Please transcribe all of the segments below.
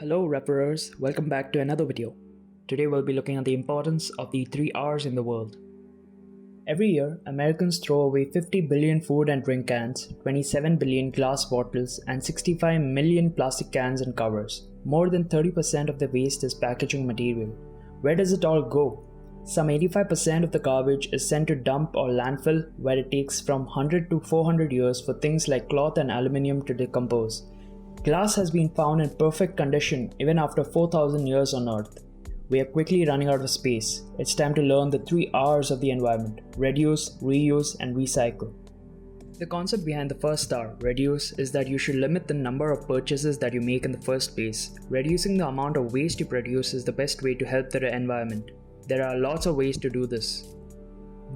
Hello referers, welcome back to another video. Today we'll be looking at the importance of the 3 R's in the world. Every year, Americans throw away 50 billion food and drink cans, 27 billion glass bottles, and 65 million plastic cans and covers. More than 30% of the waste is packaging material. Where does it all go? Some 85% of the garbage is sent to dump or landfill, where it takes from 100 to 400 years for things like cloth and aluminium to decompose. Glass has been found in perfect condition even after 4,000 years on Earth. We are quickly running out of space. It's time to learn the 3 R's of the environment: reduce, reuse, and recycle. The concept behind the first R, reduce, is that you should limit the number of purchases that you make in the first place. Reducing the amount of waste you produce is the best way to help the environment. There are lots of ways to do this.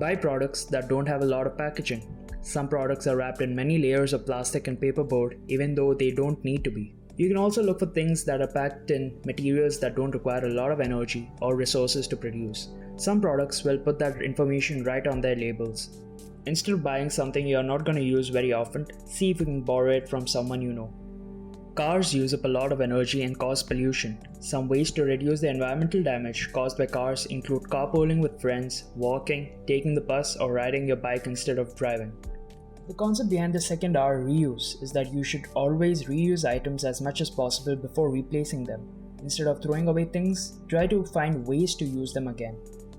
Buy products that don't have a lot of packaging. Some products are wrapped in many layers of plastic and paperboard, even though they don't need to be. You can also look for things that are packed in materials that don't require a lot of energy or resources to produce. Some products will put that information right on their labels. Instead of buying something you're not going to use very often, see if you can borrow it from someone you know. Cars use up a lot of energy and cause pollution. Some ways to reduce the environmental damage caused by cars include carpooling with friends, walking, taking the bus, or riding your bike instead of driving. The concept behind the second R, reuse, is that you should always reuse items as much as possible before replacing them. Instead of throwing away things, try to find ways to use them again.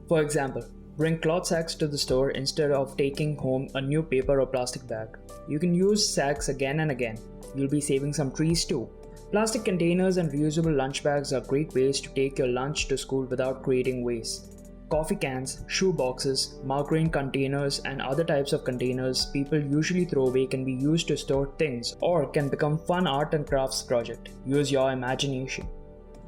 For example, bring cloth sacks to the store instead of taking home a new paper or plastic bag. You can use sacks again and again. You'll be saving some trees too. Plastic containers and reusable lunch bags are great ways to take your lunch to school without creating waste. Coffee cans, shoe boxes, margarine containers, and other types of containers people usually throw away can be used to store things or can become fun art and crafts project. Use your imagination.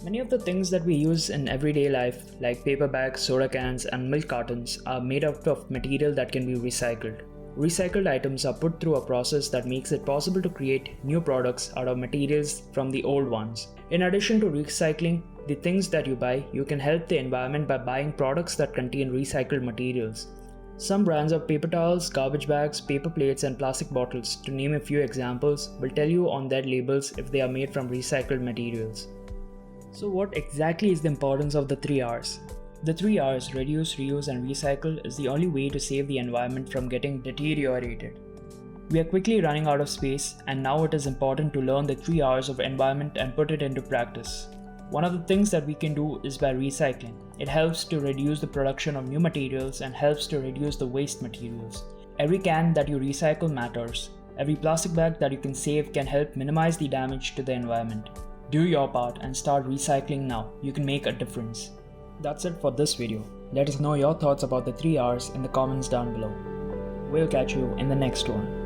Many of the things that we use in everyday life, like paper bags, soda cans, and milk cartons, are made out of material that can be recycled. Recycled items are put through a process that makes it possible to create new products out of materials from the old ones. In addition to recycling the things that you buy, you can help the environment by buying products that contain recycled materials. Some brands of paper towels, garbage bags, paper plates, and plastic bottles, to name a few examples, will tell you on their labels if they are made from recycled materials. So what exactly is the importance of the 3 R's? The 3 R's, reduce, reuse, and recycle, is the only way to save the environment from getting deteriorated. We are quickly running out of space, and now it is important to learn the 3 R's of environment and put it into practice. One of the things that we can do is by recycling. It helps to reduce the production of new materials and helps to reduce the waste materials. Every can that you recycle matters. Every plastic bag that you can save can help minimize the damage to the environment. Do your part and start recycling now. You can make a difference. That's it for this video. Let us know your thoughts about the 3 R's in the comments down below. We'll catch you in the next one.